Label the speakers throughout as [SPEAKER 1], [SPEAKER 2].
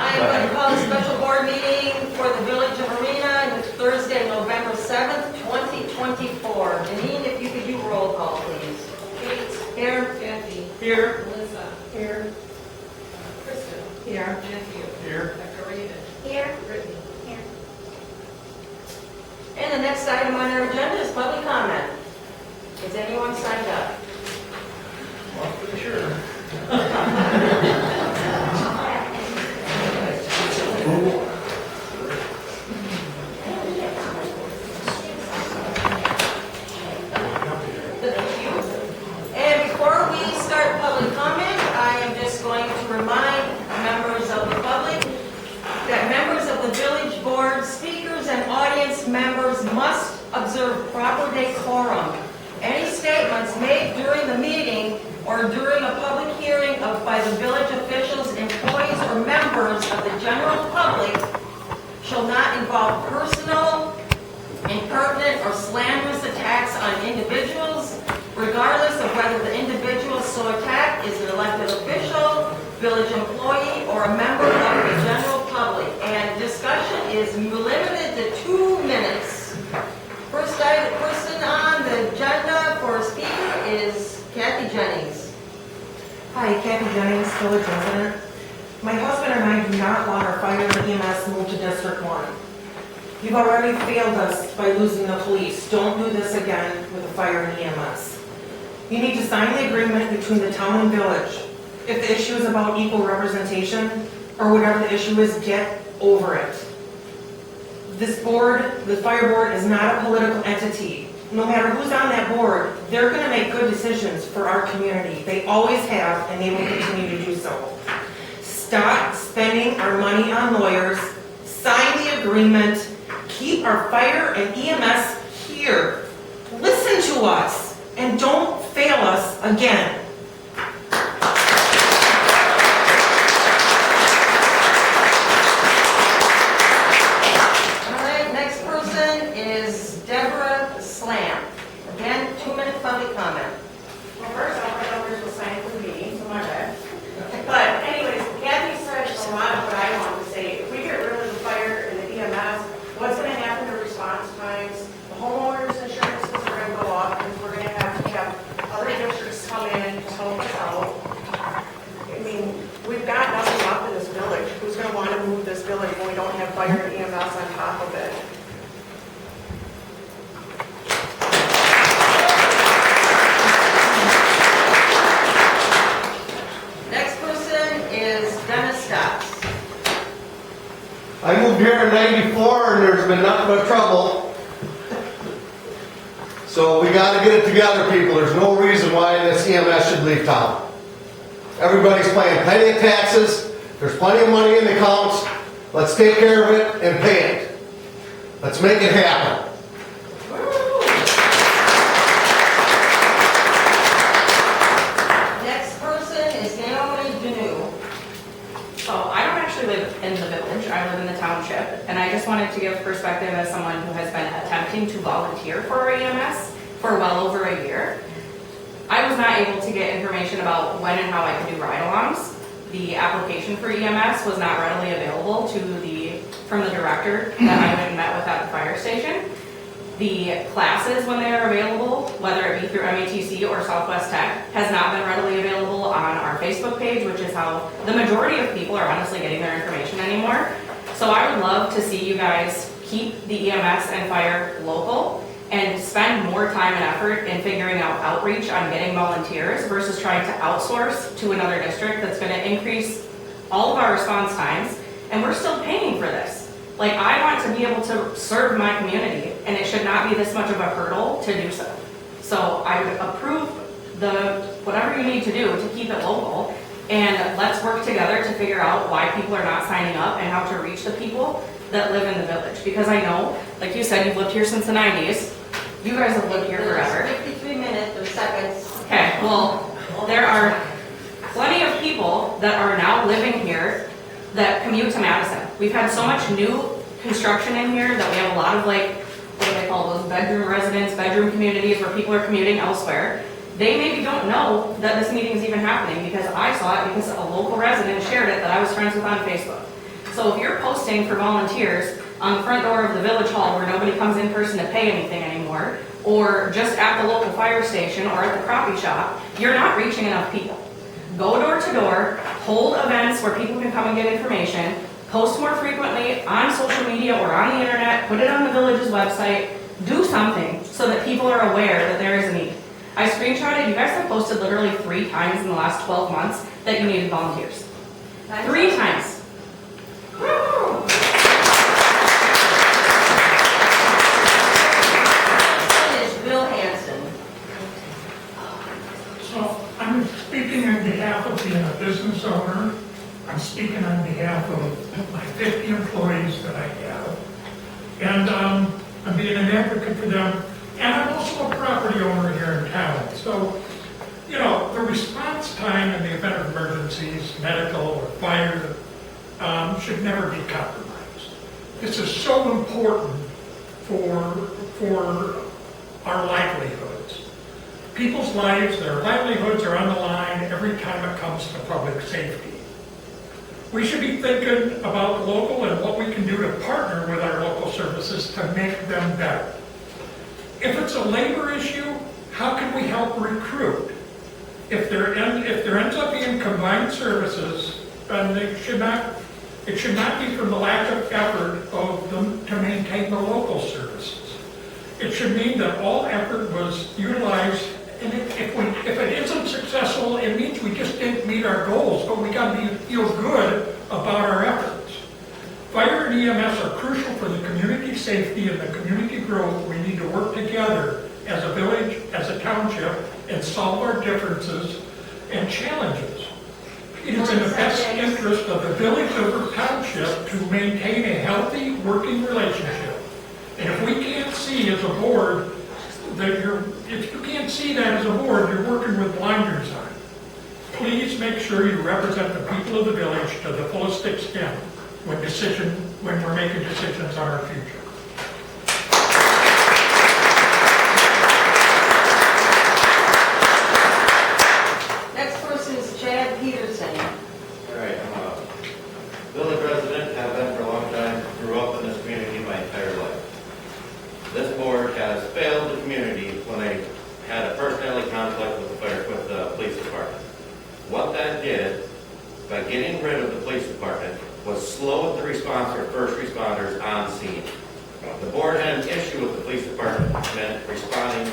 [SPEAKER 1] I am going to call a special board meeting for the Village of Arena. It's Thursday, November 7th, 2024. Janine, if you could do roll call, please.
[SPEAKER 2] Kate.
[SPEAKER 1] Here.
[SPEAKER 2] Kathy.
[SPEAKER 1] Here.
[SPEAKER 2] Melissa.
[SPEAKER 1] Here.
[SPEAKER 2] Kristen.
[SPEAKER 1] Here.
[SPEAKER 2] Matthew.
[SPEAKER 3] Here.
[SPEAKER 2] Dr. Raven.
[SPEAKER 4] Here.
[SPEAKER 2] Brittany.
[SPEAKER 4] Here.
[SPEAKER 1] And the next item on our agenda is public comment. Is anyone signed up?
[SPEAKER 3] Well, pretty sure.
[SPEAKER 1] And before we start public comment, I am just going to remind members of the public that members of the village board, speakers, and audience members must observe proper decorum. Any statements made during the meeting or during a public hearing by the village officials, employees, or members of the general public shall not involve personal, impertinent, or slanderous attacks on individuals, regardless of whether the individual so attacked is an elected official, village employee, or a member of the general public. And discussion is limited to 2 minutes. First person on the agenda for a speaker is Kathy Jennings.
[SPEAKER 5] Hi, Kathy Jennings, village resident. My husband and I do not want our fire and EMS moved to District 1. You've already failed us by losing the police. Don't do this again with the fire and EMS. You need to sign the agreement between the town and village. If the issue is about equal representation, or whatever the issue is, get over it. This board, the fire board, is not a political entity. No matter who's on that board, they're going to make good decisions for our community. They always have, and they will continue to do so. Stop spending our money on lawyers, sign the agreement, keep our fire and EMS here. Listen to us, and don't fail us again.
[SPEAKER 1] Public comment.
[SPEAKER 5] Well, first off, I thought we were signing for the meeting, so my bad. But anyways, Kathy said a lot of what I wanted to say. If we get rid of the fire and the EMS, what's going to happen to response times? The homeowners insurances are going to go up, and we're going to have other districts come in to help us out. I mean, we've got nothing left in this village. Who's going to want to move this village when we don't have fire and EMS on top of it?
[SPEAKER 3] I moved here in '94 and there's been nothing but trouble. So we got to get it together, people. There's no reason why this EMS should leave town. Everybody's paying plenty of taxes. There's plenty of money in the accounts. Let's take care of it and pay it. Let's make it happen.
[SPEAKER 6] In the village. I live in the township, and I just wanted to give perspective as someone who has been attempting to volunteer for our EMS for well over a year. I was not able to get information about when and how I could do ride-alongs. The application for EMS was not readily available from the director that I went and met with at the fire station. The classes, when they are available, whether it be through MATC or Southwest Tech, has not been readily available on our Facebook page, which is how the majority of people are honestly getting their information anymore. So I would love to see you guys keep the EMS and fire local and spend more time and effort in figuring out outreach on getting volunteers versus trying to outsource to another district that's going to increase all of our response times, and we're still paying for this. Like, I want to be able to serve my community, and it should not be this much of a hurdle to do so. So I would approve whatever you need to do to keep it local, and let's work together to figure out why people are not signing up and how to reach the people that live in the village. Because I know, like you said, you've lived here since the 90s. You guys have lived here forever.
[SPEAKER 1] 53 minutes or seconds.
[SPEAKER 6] Okay, well, there are plenty of people that are now living here that commute to Madison. We've had so much new construction in here that we have a lot of, like, what do they call those, bedroom residents, bedroom communities where people are commuting elsewhere. They maybe don't know that this meeting is even happening because I saw it because a local resident shared it that I was friends with on Facebook. So if you're posting for volunteers on the front door of the village hall where nobody comes in person to pay anything anymore, or just at the local fire station or at the crappie shop, you're not reaching enough people. Go door to door, hold events where people can come and get information, post more frequently on social media or on the internet, put it on the village's website, do something so that people are aware that there is a need. I screenshotted, you guys have posted literally 3 times in the last 12 months that you needed volunteers. 3 times.
[SPEAKER 1] Bill Hanson.
[SPEAKER 4] So I'm speaking on behalf of being a business owner. I'm speaking on behalf of my 50 employees that I have. And I'm being an advocate for them. And I'm also a property owner here in town. So, you know, the response time in the event of emergencies, medical or fire, should never be compromised. This is so important for our livelihoods. People's lives, their livelihoods are on the line every time it comes to public safety. We should be thinking about local and what we can do to partner with our local services to make them better. If it's a labor issue, how can we help recruit? If there ends up being combined services, then it should not be from the lack of effort of them to maintain the local services. It should mean that all effort was utilized, and if it isn't successful, it means we just didn't meet our goals, but we got to feel good about our efforts. Fire and EMS are crucial for the community safety and the community growth. We need to work together as a village, as a township, and solve our differences and challenges. It is in the best interest of the village of the township to maintain a healthy working relationship. And if we can't see as a board that if you can't see that as a board, you're working with blinders on. Please make sure you represent the people of the village to the fullest extent when we're making decisions on our future.
[SPEAKER 1] Next person is Chad Peterson.
[SPEAKER 7] All right, I'm a village resident, have been for a long time, grew up in this community my entire life. This board has failed the community when I had a personality conflict with the police department. What that did, by getting rid of the police department, was slow the response for first responders on scene. The board had an issue with the police department responding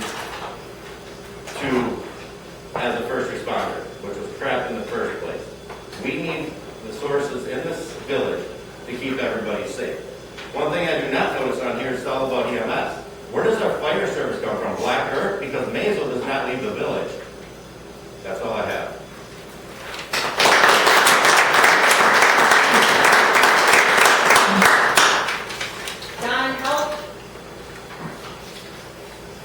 [SPEAKER 7] to as a first responder, which was crap in the first place. We need the sources in this village to keep everybody safe. One thing I do not notice on here is all about EMS. Where does our fire service come from? Black Earth? Because Maysville does not leave the village. That's all I have.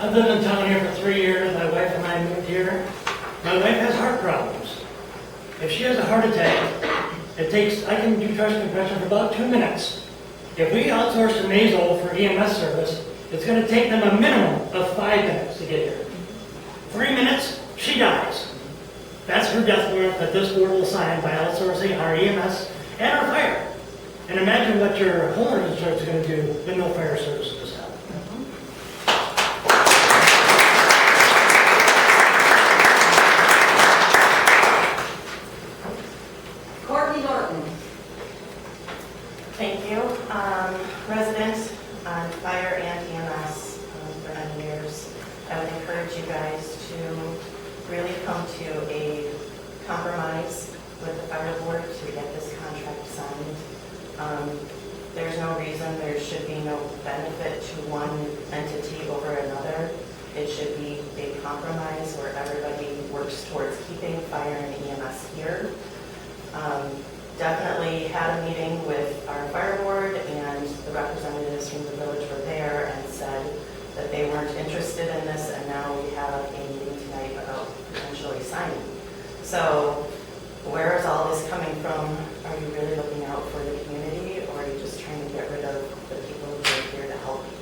[SPEAKER 8] I've lived in town here for 3 years. My wife and I moved here. My wife has heart problems. If she has a heart attack, I can do chest compression for about 2 minutes. If we outsource to Maysville for EMS service, it's going to take them a minimum of 5 minutes to get here. 3 minutes, she dies. That's her death warrant that this board will sign by outsourcing our EMS and our fire. And imagine what your homeowner's insurance is going to do with no fire service in this town.
[SPEAKER 9] Thank you. Resident on Fire and EMS for many years. I would encourage you guys to really come to a compromise with the fire board to get this contract signed. There's no reason there should be no benefit to one entity over another. It should be a compromise where everybody works towards keeping fire and EMS here. Definitely had a meeting with our fire board, and the representatives from the village were there and said that they weren't interested in this, and now we have a meeting tonight about potentially signing. So where is all this coming from? Are you really looking out for the community, or are you just trying to get rid of the people who are here to help people?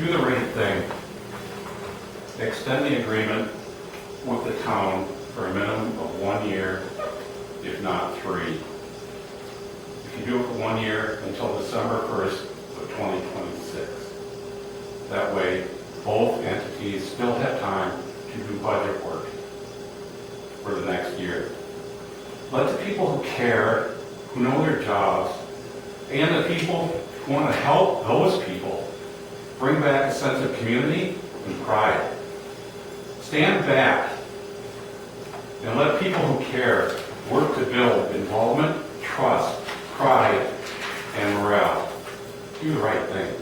[SPEAKER 10] do the right thing. Extend the agreement with the town for a minimum of 1 year, if not 3. If you do it for 1 year until December 1st of 2026. That way, both entities still have time to do budget work for the next year. Let the people who care, who know their jobs, and the people who want to help those people bring back a sense of community and pride. Stand back and let people who care work to build involvement, trust, pride, and morale. Do the right thing.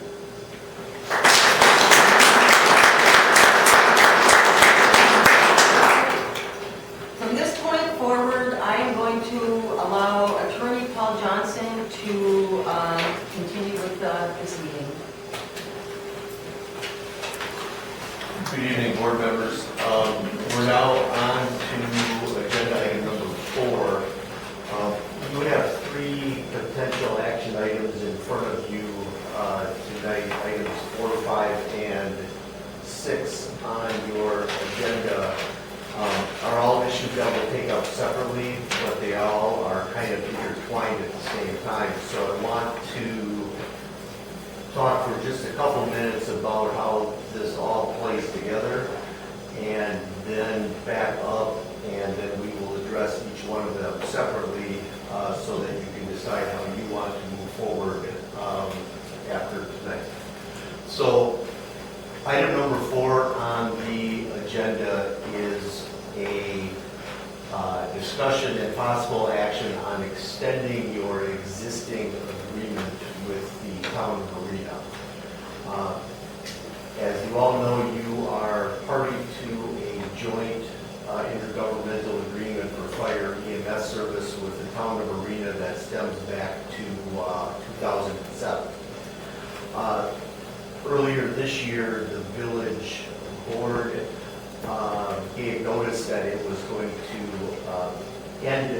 [SPEAKER 1] From this point forward, I am going to allow Attorney Paul Johnson to continue with this meeting.
[SPEAKER 3] Good evening, board members. We're now on to agenda item number 4. You have 3 potential action items in front of you tonight, items 4, 5, and 6 on your agenda. Are all issues that we'll take up separately, but they all are kind of intertwined at the same time. So I want to talk for just a couple minutes about how this all plays together, and then back up, and then we will address each one of them separately so that you can decide how you want to move forward after tonight. So item number 4 on the agenda is a discussion and possible action on extending your existing agreement with the town of Marina. As you all know, you are party to a joint intergovernmental agreement for fire EMS service with the town of Marina that stems back to 2007. Earlier this year, the village board gave notice that it was going to end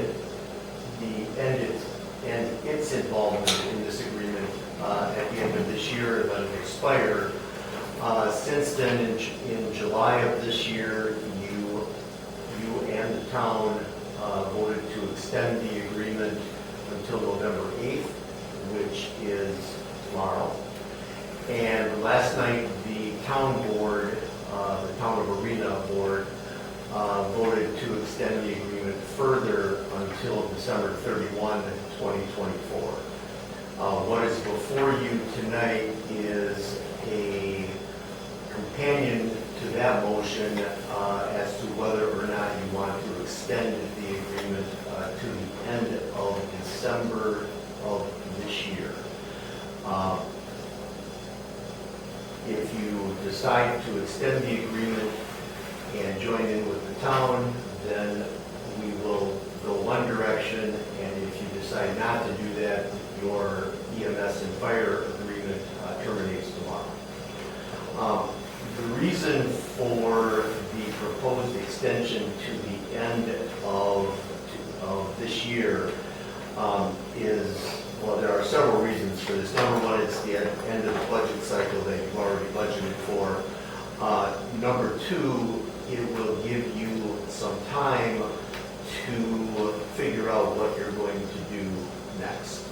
[SPEAKER 3] its involvement in this agreement at the end of this year and let it expire. Since then, in July of this year, you and the town voted to extend the agreement until November 8th, which is tomorrow. And last night, the town board, the town of Marina board, voted to extend the agreement further until December 31, 2024. What is before you tonight is a companion to that motion as to whether or not you want to extend the agreement to the end of December of this year. If you decide to extend the agreement and join in with the town, then we will go one direction, and if you decide not to do that, your EMS and fire agreement terminates tomorrow. The reason for the proposed extension to the end of this year is, well, there are several reasons for this. Number one, it's the end of the budget cycle that you've already budgeted for. Number two, it will give you some time to figure out what you're going to do next.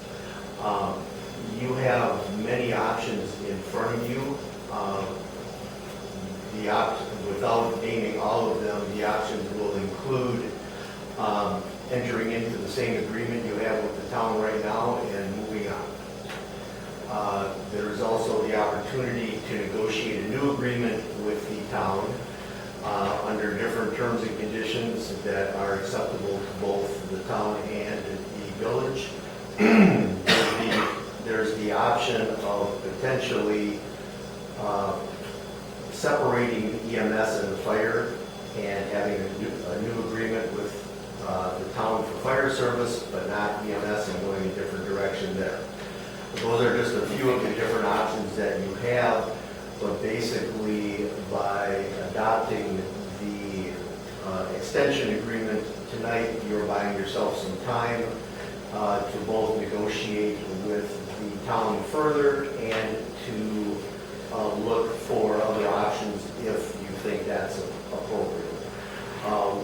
[SPEAKER 3] You have many options in front of you. Without naming all of them, the options will include entering into the same agreement you have with the town right now and moving on. There is also the opportunity to negotiate a new agreement with the town under different terms and conditions that are acceptable to both the town and the village. There's the option of potentially separating EMS and the fire and having a new agreement with the town for fire service, but not EMS, and going a different direction there. Those are just a few of the different options that you have, but basically by adopting the extension agreement tonight, you're buying yourself some time to both negotiate with the town further and to look for other options if you think that's appropriate.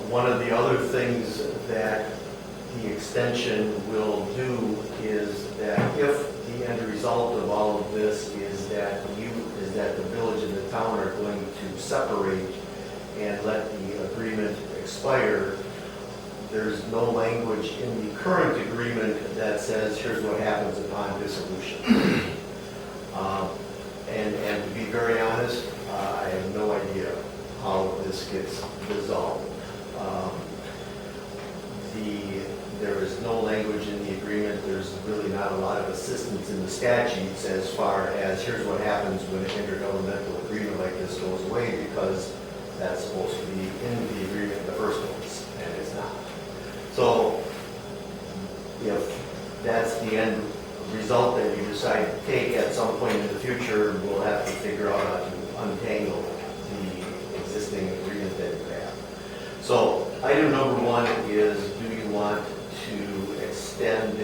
[SPEAKER 3] One of the other things that the extension will do is that if the end result of all of this is that the village and the town are going to separate and let the agreement expire, there's no language in the current agreement that says here's what happens upon dissolution. And to be very honest, I have no idea how this gets dissolved. There is no language in the agreement. There's really not a lot of assistance in the statutes as far as here's what happens when an intergovernmental agreement like this goes away, because that's supposed to be in the agreement in the first place, and it's not. So if that's the end result that you decide to take at some point in the future, we'll have to figure out how to untangle the existing agreement that you have. So item number one is, do you want to extend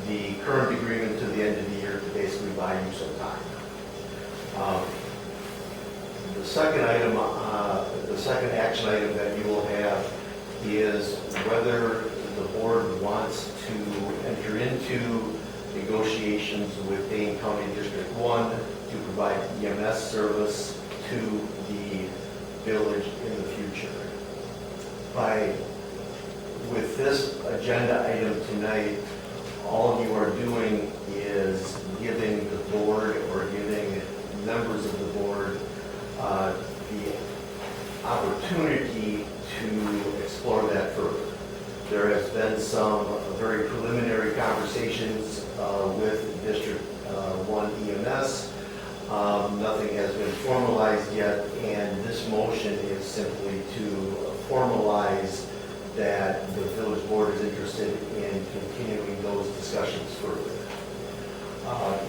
[SPEAKER 3] the current agreement to the end of the year to basically buy you some time? The second item, the second action item that you will have is whether the board wants to enter into negotiations with Dane County District 1 to provide EMS service to the village in the future. With this agenda item tonight, all you are doing is giving the board or giving members of the board the opportunity to explore that further. There has been some very preliminary conversations with District 1 EMS. Nothing has been formalized yet, and this motion is simply to formalize that the village board is interested in continuing those discussions further.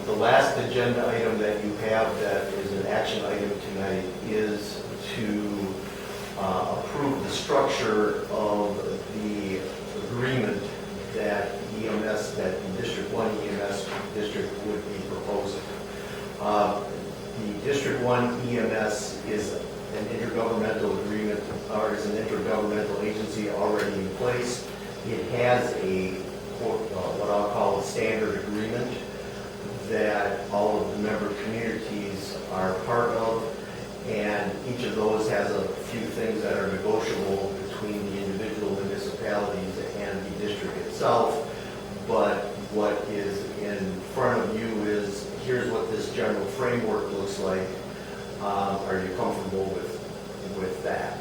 [SPEAKER 3] The last agenda item that you have that is an action item tonight is to approve the structure of the agreement that EMS, that the District 1 EMS district would be proposing. The District 1 EMS is an intergovernmental agreement, or is an intergovernmental agency already in place. It has a, what I'll call a standard agreement that all of the member communities are part of, and each of those has a few things that are negotiable between the individual municipalities and the district itself. But what is in front of you is, here's what this general framework looks like. Are you comfortable with that?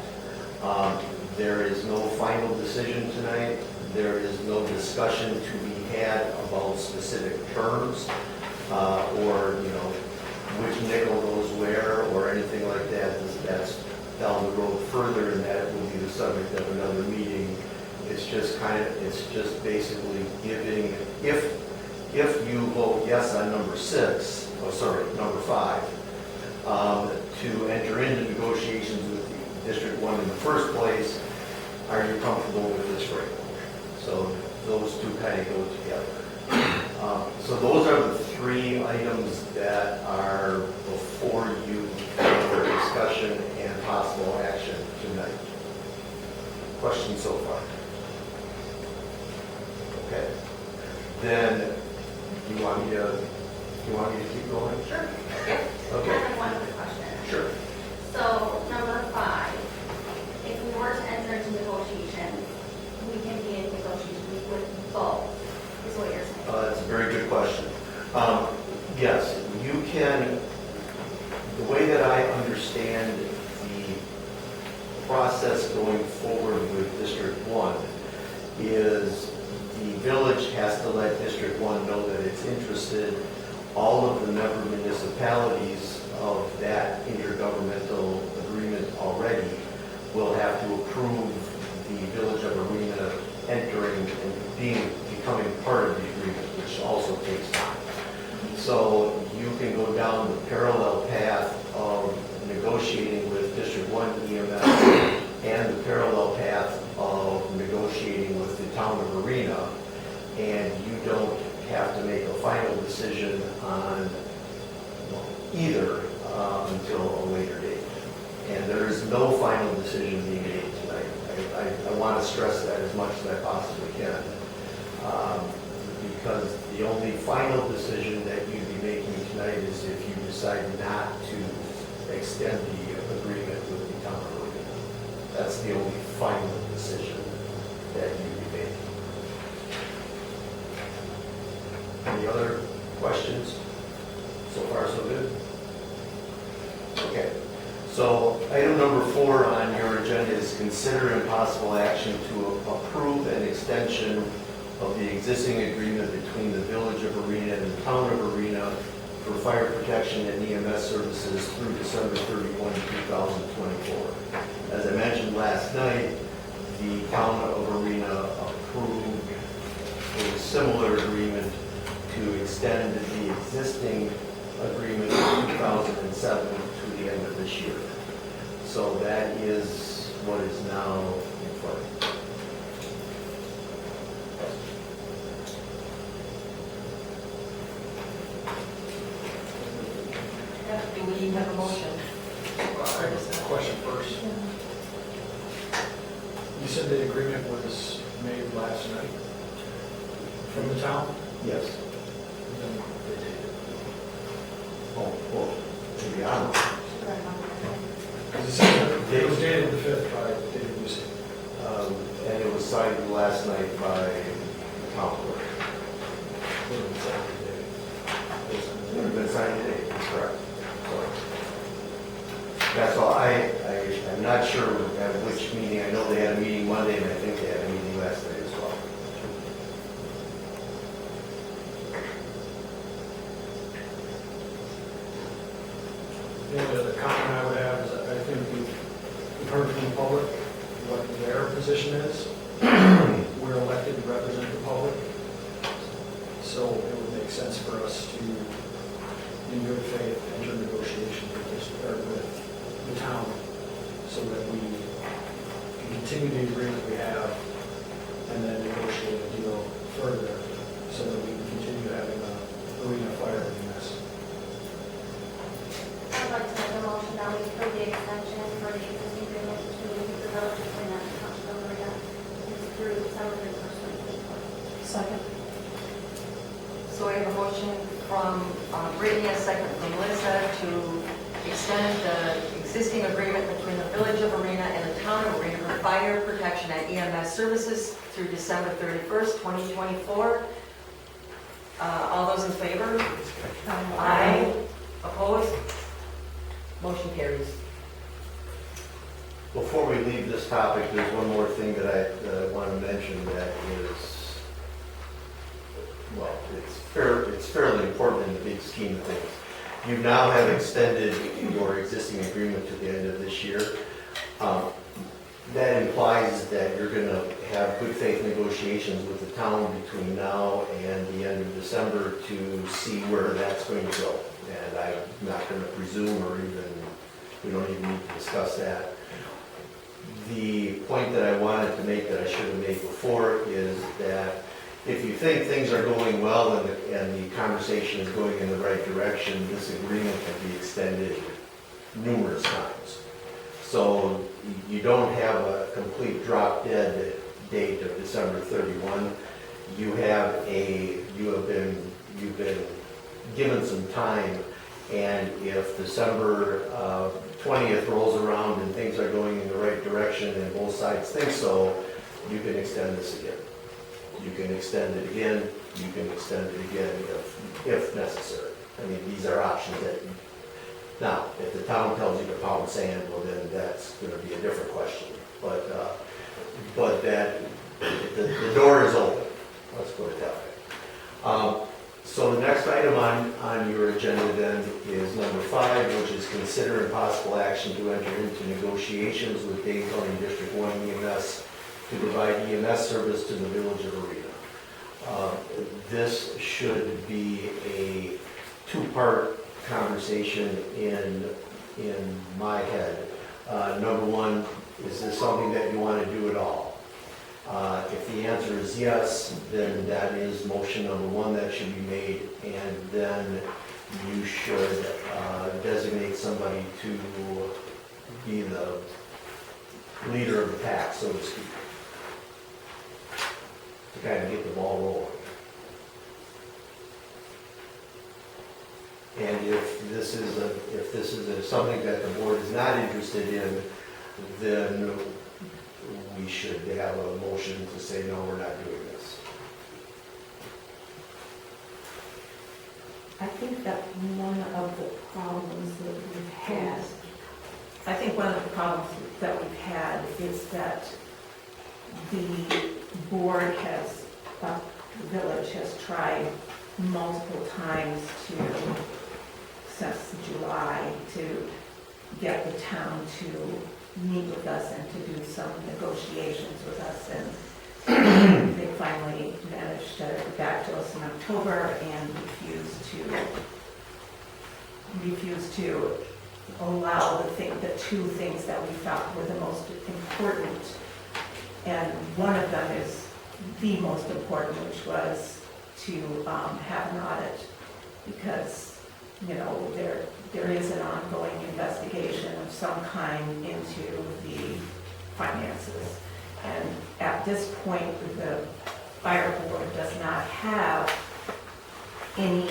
[SPEAKER 3] There is no final decision tonight. There is no discussion to be had about specific terms or, which nickel goes where or anything like that. That's down the road further, and that will be the subject of another meeting. It's just basically giving, if you vote yes on number 5, to enter into negotiations with the District 1 in the first place, are you comfortable with this framework? So those two kind of go together. So those are the three items that are before you for discussion and possible action tonight. Questions so far? Okay. Then, do you want me to keep going?
[SPEAKER 2] Sure.
[SPEAKER 3] Okay.
[SPEAKER 2] I have one quick question.
[SPEAKER 3] Sure.
[SPEAKER 2] So, number 5, if we were to enter into negotiations, we can be in negotiations with both, is what you're saying?
[SPEAKER 3] That's a very good question. Yes, you can, the way that I understand the process going forward with District 1 is the village has to let District 1 know that it's interested. All of the member municipalities of that intergovernmental agreement already will have to approve the Village of Arena entering and becoming part of the agreement, which also takes time. So you can go down the parallel path of negotiating with District 1 EMS and the parallel path of negotiating with the town of Arena, and you don't have to make a final decision on either until a later date. And there is no final decision being made tonight. I want to stress that as much as I possibly can. Because the only final decision that you'd be making tonight is if you decide not to extend the agreement with the town of Arena. That's the only final decision that you'd be making. Any other questions? So far, so good? Okay. So item number 4 on your agenda is consider and possible action to approve an extension of the existing agreement between the Village of Arena and the Town of Arena for fire protection and EMS services through December 31, 2024. As I mentioned last night, the Town of Arena approved a similar agreement to extend the existing agreement in 2007 to the end of this year. So that is what is now in play.
[SPEAKER 1] Do we have a motion?
[SPEAKER 11] I have a question first. You said the agreement was made last night from the town?
[SPEAKER 3] Yes.
[SPEAKER 11] Then they did it.
[SPEAKER 3] Oh, well, maybe I don't know.
[SPEAKER 11] Because it said it was dated the 5th by David Lucy.
[SPEAKER 3] And it was signed last night by the town clerk. It would have been signed today, that's correct. So, that's all. I'm not sure at which meeting. I know they had a meeting Monday, and I think they had a meeting last night as well.
[SPEAKER 11] The only other comment I would have is that I think we've heard from the public what their position is. We're elected to represent the public. So it would make sense for us to, in good faith, enter negotiations with this, or with the town, so that we can continue the agreement we have, and then negotiate a deal further, so that we can continue having a arena fire EMS.
[SPEAKER 2] I'd like to make a motion that we approve the extension for the existing agreement between the village of Arena and the township of Arena through December 31st, 2024.
[SPEAKER 9] Second.
[SPEAKER 1] So we have a motion from Brittany, a second from Melissa, to extend the existing agreement between the Village of Arena and the Town of Arena for fire protection and EMS services through December 31st, 2024. All those in favor? Aye. Opposed? Motion carries.
[SPEAKER 3] Before we leave this topic, there's one more thing that I want to mention that is, well, it's fairly important in the big scheme of things. You now have extended your existing agreement to the end of this year. That implies that you're going to have good faith negotiations with the town between now and the end of December to see where that's going to go. And I'm not going to presume or even, we don't even need to discuss that. The point that I wanted to make that I should have made before is that if you think things are going well and the conversation is going in the right direction, this agreement can be extended numerous times. So you don't have a complete drop dead date of December 31. You've been given some time, and if December 20th rolls around and things are going in the right direction and both sides think so, you can extend this again. You can extend it again, you can extend it again if necessary. I mean, these are options that, now, if the town tells you to pound sand, well then that's gonna be a different question. But that, the door is open, let's put it that way. So the next item on your agenda then is number 5, which is consider and possible action to enter into negotiations with Dane County District 1 EMS to provide EMS service to the Village of Arena. This should be a 2-part conversation in my head. Number 1, is this something that you want to do at all? If the answer is yes, then that is motion number 1 that should be made, and then you should designate somebody to be the leader of the pack, so to speak. To kind of get the ball rolling. And if this is something that the board is not interested in, then we should have a motion to say, no, we're not doing this.
[SPEAKER 5] I think that one of the problems that we've had, I think one of the problems that we've had is that the board has, the village has tried multiple times since July, to get the town to meet with us and to do some negotiations with us. And they finally managed to get back to us in October and refused to allow the two things that we thought were the most important. And one of them is the most important, which was to have an audit, because, you know, there is an ongoing investigation of some kind into the finances. And at this point, the fire board does not have any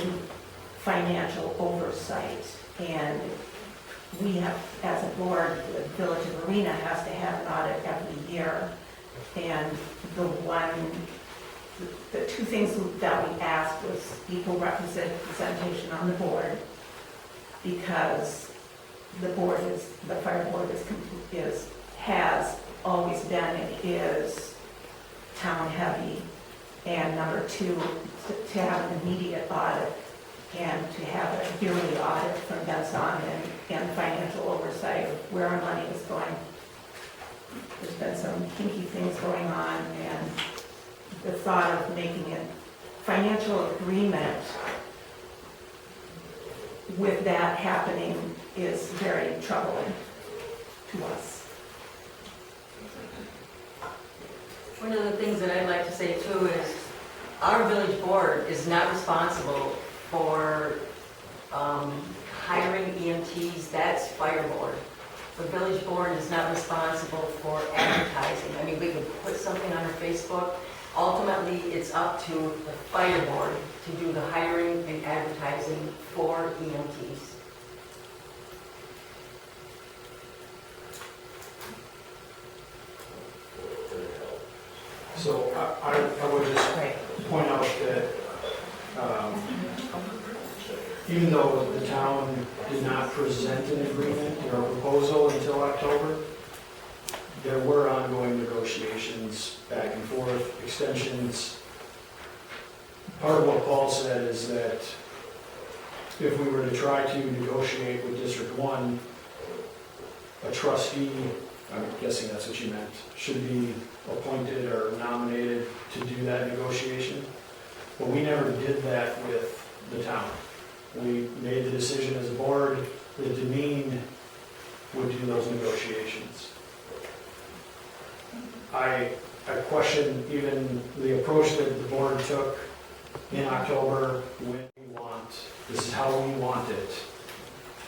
[SPEAKER 5] financial oversight. And we have, as a board, the Village of Arena has to have an audit every year. And the two things that we asked was equal representation on the board, because the fire board has always been and is town heavy. And number two, to have an immediate audit and to have a yearly audit from thence on, and financial oversight of where our money is going. There's been some kinky things going on, and the thought of making a financial agreement with that happening is very troubling to us.
[SPEAKER 1] One of the things that I'd like to say too is our village board is not responsible for hiring EMTs. That's fire board. The village board is not responsible for advertising. I mean, we could put something on our Facebook. Ultimately, it's up to the fire board to do the hiring and advertising for EMTs.
[SPEAKER 11] So I would just point out that even though the town did not present an agreement or a proposal until October, there were ongoing negotiations back and forth, extensions. Part of what Paul said is that if we were to try to negotiate with District 1, a trustee, I'm guessing that's what you meant, should be appointed or nominated to do that negotiation. But we never did that with the town. We made the decision as a board that Demeen would do those negotiations. I question even the approach that the board took in October when we want, this is how we want it.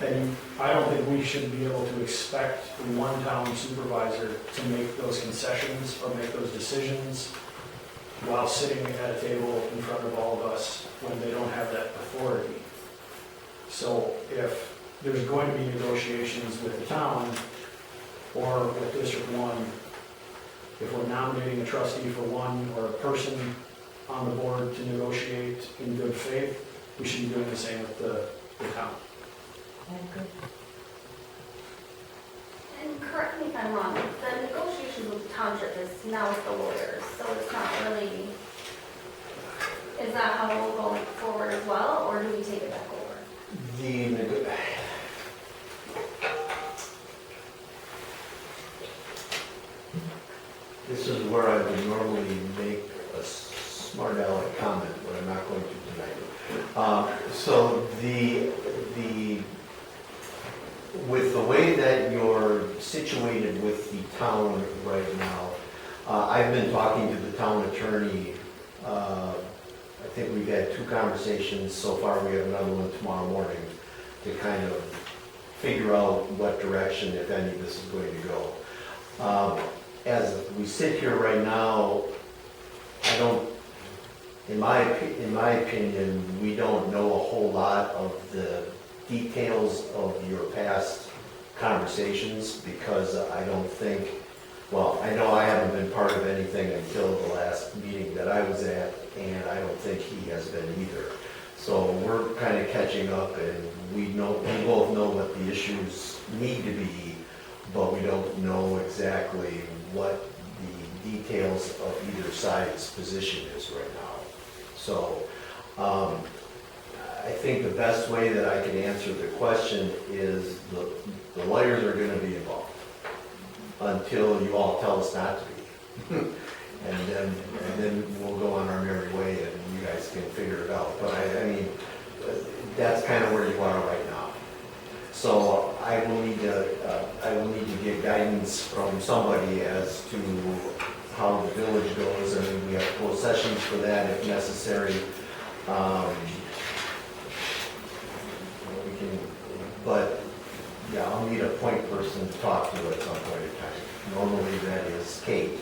[SPEAKER 11] And I don't think we should be able to expect one town supervisor to make those concessions or make those decisions while sitting at a table in front of all of us when they don't have that authority. So if there's going to be negotiations with the town or with District 1, if we're nominating a trustee for one or a person on the board to negotiate in good faith, we should be doing the same with the town.
[SPEAKER 2] And correct me if I'm wrong, the negotiations with the township is now with the lawyers, so it's not really, is that how we'll go forward as well, or do we take it back over?
[SPEAKER 3] This is where I would normally make a smart aleck comment, but I'm not going to tonight. So with the way that you're situated with the town right now, I've been talking to the town attorney, I I think we've had 2 conversations so far, we have another one tomorrow morning to kind of figure out what direction, if any, this is going to go. As we sit here right now, I don't, in my opinion, we don't know a whole lot of the details of your past conversations, because I don't think, well, I know I haven't been part of anything until the last meeting that I was at, and I don't think he has been either. So we're kind of catching up, and we both know what the issues need to be, but we don't know exactly what the details of either side's position is right now. So I think the best way that I can answer the question is the lawyers are going to be involved until you all tell us not to be. And then we'll go on our merry way and you guys can figure it out. But I mean, that's kind of where you are right now. So I will need to get guidance from somebody as to how the village goes. I mean, we have closed sessions for that if necessary. We can, but yeah, I'll need a point person to talk to at some point in time. Normally that is Kate,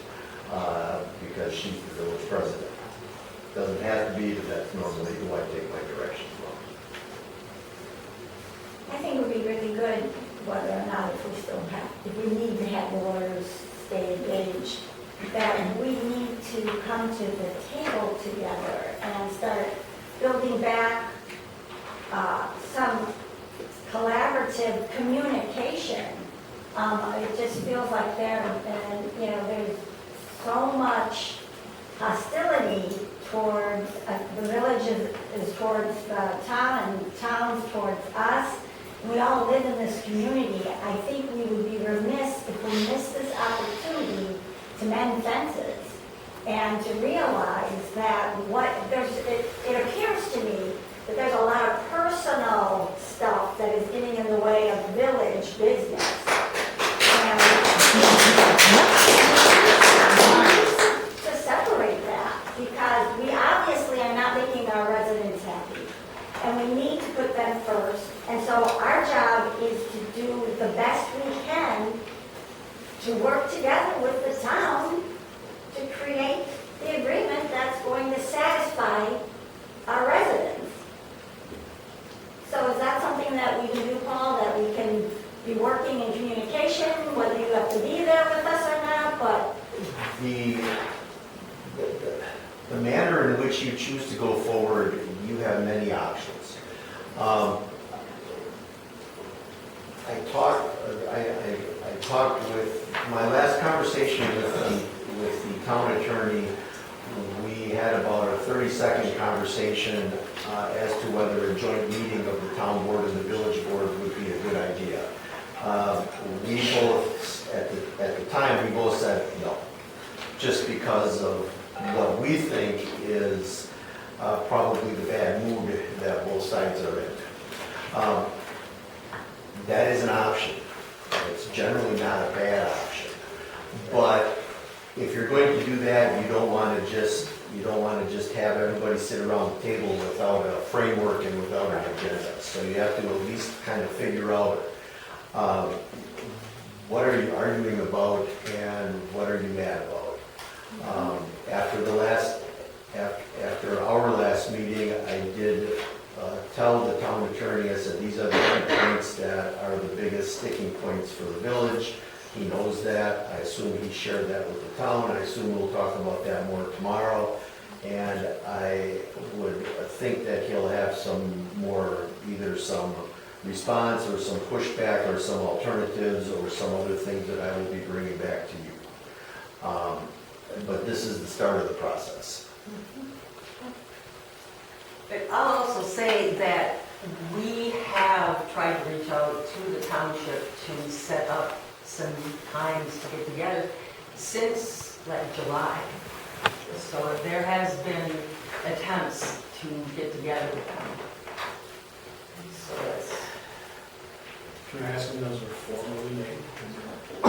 [SPEAKER 3] because she's the village president. Doesn't have to be, but that's normally who I take my direction from.
[SPEAKER 12] I think it would be really good, whether or not if we need to have the lawyers stay engaged, that we need to come to the table together and start building back some collaborative communication. It just feels like there's so much hostility towards the village is towards the town, and towns towards us. We all live in this community. I think we would be remiss if we missed this opportunity to mend fences and to realize that it appears to me that there's a lot of personal stuff that is getting in the way of village business. And to separate that, because we obviously are not making our residents happy, and we need to put them first. And so our job is to do the best we can to work together with the town to create the agreement that's going to satisfy our residents. So is that something that we can do, Paul, that we can be working in communication, whether you have to be there with us or not, but...
[SPEAKER 3] The manner in which you choose to go forward, you have many options. I talked with, my last conversation with the town attorney, we had about a 30-second conversation as to whether a joint meeting of the town board and the village board would be a good idea. We both, at the time, we both said no, just because of what we think is probably the bad mood that both sides are in. That is an option. It's generally not a bad option. But if you're going to do that, you don't want to just have everybody sit around the table without a framework and without an agenda. So you have to at least kind of figure out what are you arguing about and what are you mad about. After our last meeting, I did tell the town attorney, I said, these are the key points that are the biggest sticking points for the village. He knows that. I assume he shared that with the town. I assume we'll talk about that more tomorrow. And I would think that he'll have either some response or some pushback or some alternatives or some other things that I will be bringing back to you. But this is the start of the process.
[SPEAKER 1] But I'll also say that we have tried to reach out to the township to set up some times to get together since like July. So there has been attempts to get together with them. So that's...
[SPEAKER 11] Can I ask when those were formally made?
[SPEAKER 1] I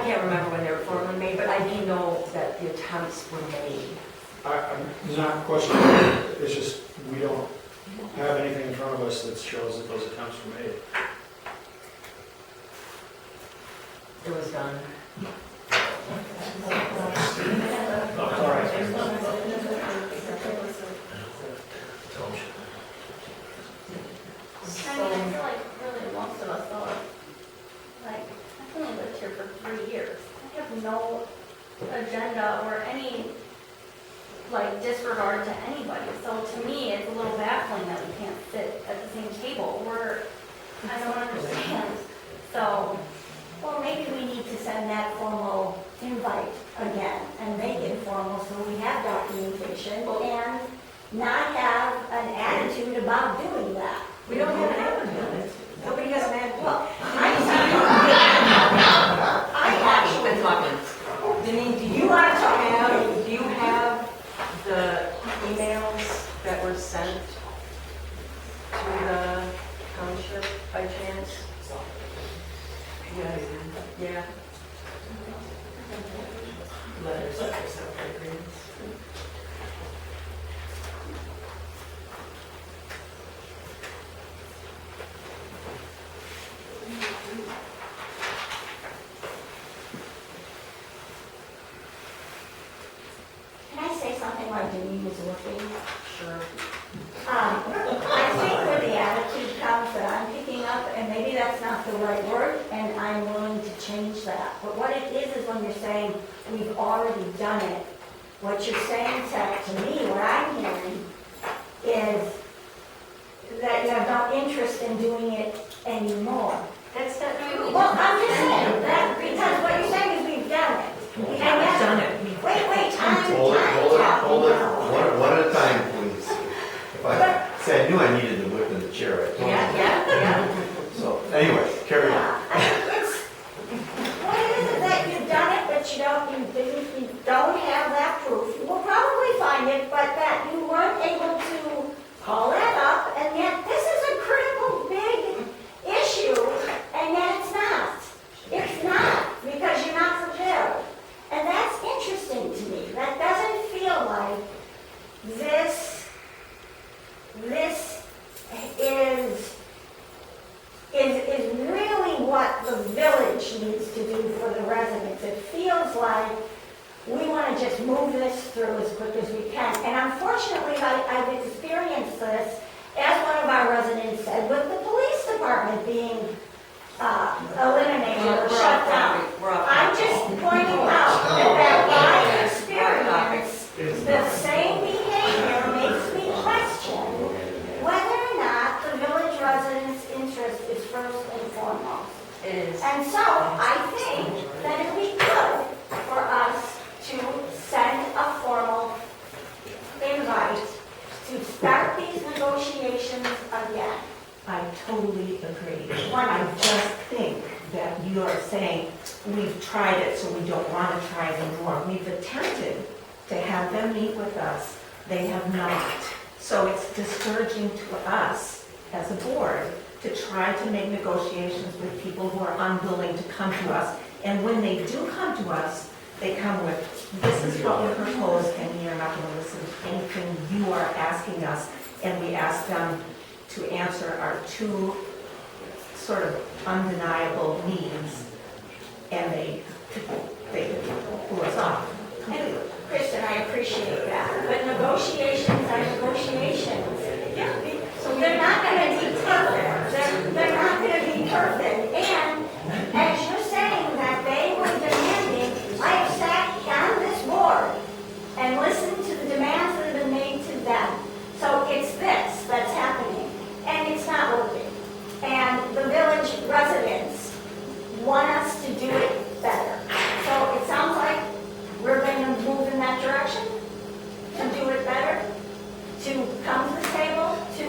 [SPEAKER 1] can't remember when they were formally made, but I do know that the attempts were made.
[SPEAKER 11] I'm not questioning, it's just, we don't have anything in front of us that shows that those attempts were made.
[SPEAKER 1] It was done.
[SPEAKER 11] All right.
[SPEAKER 2] I mean, I feel like really most of us though, like, I've only lived here for 3 years. I have no agenda or any, like, disregard to anybody. So to me, it's a little baffling that we can't sit at the same table. I don't understand. So,
[SPEAKER 12] Well, maybe we need to send that formal invite again and make it formal so we have documentation and not have an attitude about doing that.
[SPEAKER 1] We don't have an attitude. Nobody has an attitude.
[SPEAKER 12] Well,
[SPEAKER 1] I actually been talking. Denise, do you have the emails that were sent to the township by chance? Yeah. Letters that were sent by agreements.
[SPEAKER 12] Can I say something while Denise is looking?
[SPEAKER 1] Sure.
[SPEAKER 12] I think where the attitude comes that I'm picking up, and maybe that's not the right word, and I'm willing to change that. But what it is when you're saying, we've already done it. What you're saying to me, what I'm hearing, is that you have no interest in doing it anymore.
[SPEAKER 1] That's not true.
[SPEAKER 12] Well, I'm just saying, that, because what you're saying is we've done it.
[SPEAKER 1] We haven't done it.
[SPEAKER 12] Wait, I'm
[SPEAKER 3] Hold it,
[SPEAKER 12] talking
[SPEAKER 3] one at a time, please. If I said, I knew I needed the whip in the chair, I told you.
[SPEAKER 1] Yeah.
[SPEAKER 3] So, anyway, carry on.
[SPEAKER 12] What it is that you've done it, but you don't have that proof. You will probably find it, but that you weren't able to call that up, and yet this is a critical, big issue, and yet it's not. It's not, because you're not prepared. And that's interesting to me. That doesn't feel like this is really what the village needs to do for the residents. It feels like we want to just move this through as quick as we can. And unfortunately, I've experienced this, as one of our residents said, with the police department being eliminated or shut down. I'm just pointing out that by experience, the same behavior makes me question whether or not the village residents' interest is first and foremost.
[SPEAKER 1] It is.
[SPEAKER 12] And so I think that it would be good for us to send a formal invite to start these negotiations again.
[SPEAKER 5] I totally agree. I just think that you are saying, we've tried it, so we don't want to try it anymore. We've attempted to have them meet with us. They have not. So it's discouraging to us as a board to try to make negotiations with people who are unwilling to come to us. And when they do come to us, they come with, this is what we propose, and we are not going to listen to anything you are asking us. And we ask them to answer our two sort of undeniable needs, and they pull us off.
[SPEAKER 12] And Kristen, I appreciate that, but negotiations are negotiations. So they're not gonna be perfect. They're not gonna be perfect. And as you're saying that they were demanding, I have sat on this board and listened to the demands that have been made to them. So it's this that's happening, and it's not working. And the village residents want us to do it better. So it sounds like we're going to move in that direction, to do it better, to come to the table, to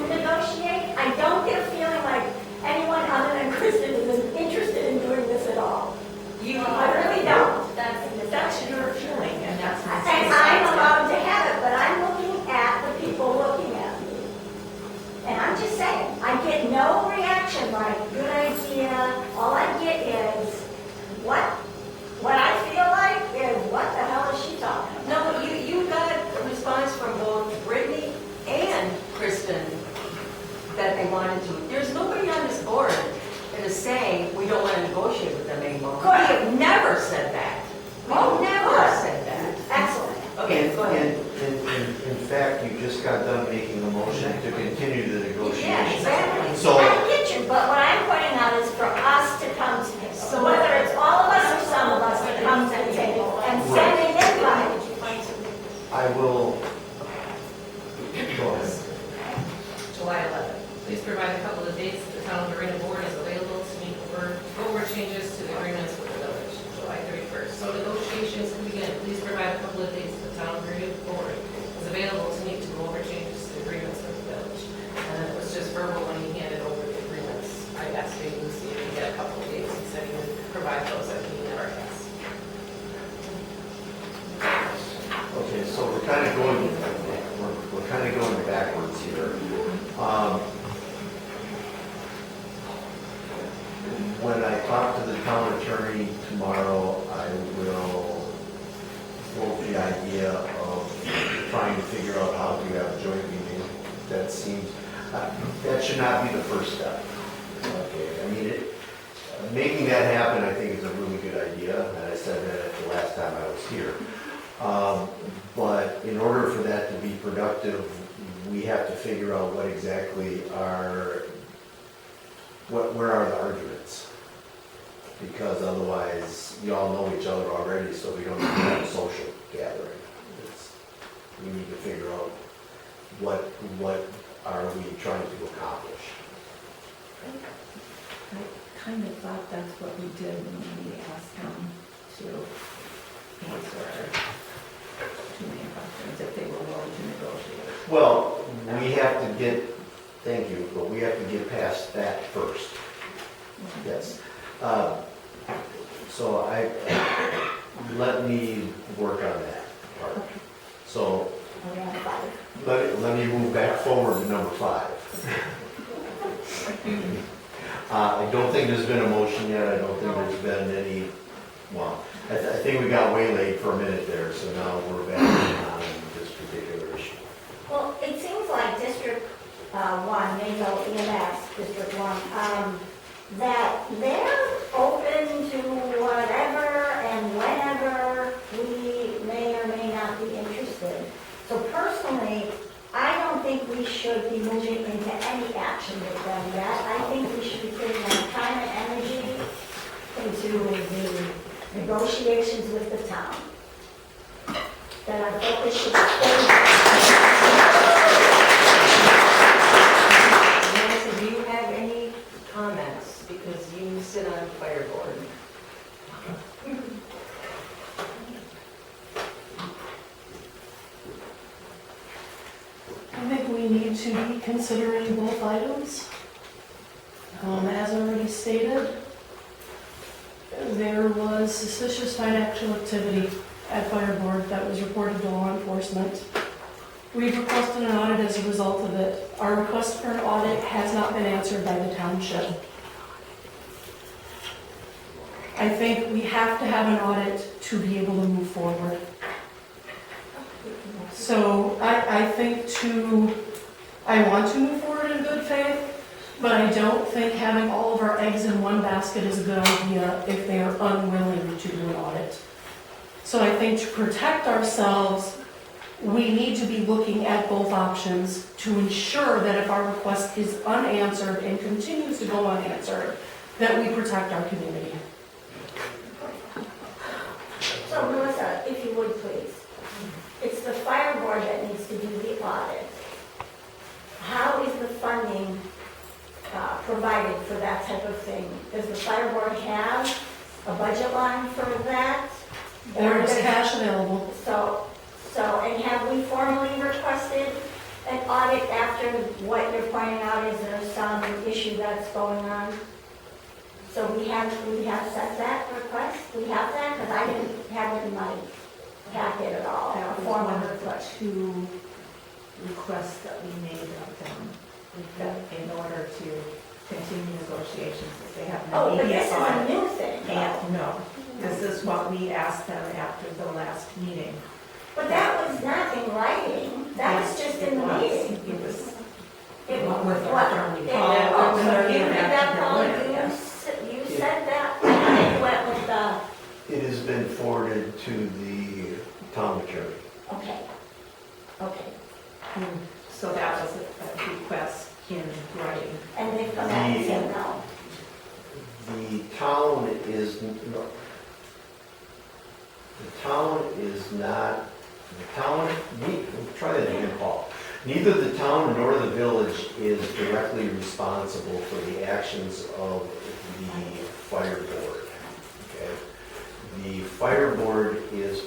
[SPEAKER 1] they wanted to. There's nobody on this board that is saying we don't want to negotiate with them anymore. We have never said that. We never said that.
[SPEAKER 12] Excellent.
[SPEAKER 1] Okay, go ahead.
[SPEAKER 13] In fact, you just got done making a motion to continue the
[SPEAKER 1] Yeah,
[SPEAKER 13] negotiations.
[SPEAKER 1] exactly.
[SPEAKER 13] So,
[SPEAKER 12] I get you, but what I'm pointing out is for us to come to the table, whether it's all of us or some of us to come to the table and send an invite.
[SPEAKER 13] I will, go ahead.
[SPEAKER 14] July 11th. Please provide a couple of dates that the town of Marina board is available to meet over changes to the agreements with the village. July 31st. So negotiations can begin. Please provide a couple of dates that the town of Marina board is available to meet to go over changes to the agreements with the village. And then it was just verbal when he handed over the agreements. I asked Dave Lucy if he had a couple of dates. He said he would provide those at the never has.
[SPEAKER 13] Okay, so we're kind of going backwards here. When I talk to the town attorney tomorrow, I will float the idea of trying to figure out how to have a joint meeting. That seems, that should not be the first step. Okay, I mean, making that happen, I think, is a really good idea, and I said that the last time I was here. But in order for that to be productive, we have to figure out what exactly where are the arguments? Because otherwise, you all know each other already, so we don't need to have a social gathering. We need to figure out what are we trying to accomplish.
[SPEAKER 15] I kind of thought that's what we did when we asked them to answer two main questions, if they were willing to negotiate.
[SPEAKER 13] Well, we have to get, thank you, but we have to get past that first. Yes. So let me work on that part. So let me move back forward to number 5. I don't think there's been a motion yet. I don't think there's been any, well, I think we got waylaid for a minute there, so now we're back on this particular issue.
[SPEAKER 12] Well, it seems like District 1, Mayo EMS, District 1, that they're open to whatever and whenever we may or may not be interested. So personally, I don't think we should be moving into any action with them yet. I think we should be putting our time and energy into the negotiations with the town. That our focus should stay.
[SPEAKER 1] Nancy, do you have any comments? Because you sit on fire board.
[SPEAKER 16] I think we need to be considering both items. As already stated, there was suspicious financial activity at Fire Board that was reported to law enforcement. We've requested an audit as a result of it. Our request for an audit has not been answered by the township. I think we have to have an audit to be able to move forward. So I think I want to move forward in good faith, but I don't think having all of our eggs in one basket is a good idea if they are unwilling to do an audit. So I think to protect ourselves, we need to be looking at both options to ensure that if our request is unanswered and continues to go unanswered, that we protect our community.
[SPEAKER 12] So Melissa, if you would please, it's the Fire Board that needs to do the audit. How is the funding provided for that type of thing? Does the Fire Board have a budget line for that?
[SPEAKER 16] There is cash available.
[SPEAKER 12] So, and have we formally requested an audit after what you're pointing out? Is there some issue that's going on? So we have set that request? We have that? Because I didn't have it in my packet at all.
[SPEAKER 15] That was
[SPEAKER 12] Formal
[SPEAKER 15] one of the
[SPEAKER 12] request.
[SPEAKER 15] 2 requests that we made of them, that in order to continue negotiations, if they have
[SPEAKER 12] Oh,
[SPEAKER 15] an
[SPEAKER 12] but this
[SPEAKER 15] immediate
[SPEAKER 12] is a
[SPEAKER 15] audit.
[SPEAKER 12] new thing.
[SPEAKER 15] And no, this is what we asked them after the last meeting.
[SPEAKER 12] But that was not in writing. That was just in the meeting.
[SPEAKER 15] It was,
[SPEAKER 12] It-
[SPEAKER 15] With our
[SPEAKER 12] what?
[SPEAKER 15] attorney.
[SPEAKER 12] It-
[SPEAKER 15] Yeah,
[SPEAKER 12] oh,
[SPEAKER 15] we're
[SPEAKER 12] so
[SPEAKER 15] gonna
[SPEAKER 12] you
[SPEAKER 15] give
[SPEAKER 12] did
[SPEAKER 15] that
[SPEAKER 12] that,
[SPEAKER 15] to the
[SPEAKER 12] Paul,
[SPEAKER 15] lawyer,
[SPEAKER 12] you,
[SPEAKER 15] yeah.
[SPEAKER 12] you said that, and it went with the,
[SPEAKER 13] It has been forwarded to the town attorney.
[SPEAKER 12] okay, okay.
[SPEAKER 15] So that was a request in writing.
[SPEAKER 12] And they've come back and said no.
[SPEAKER 13] The town is, try that again, Paul. Neither the town nor the village is directly responsible for the actions of the fire board. Okay? The fire board is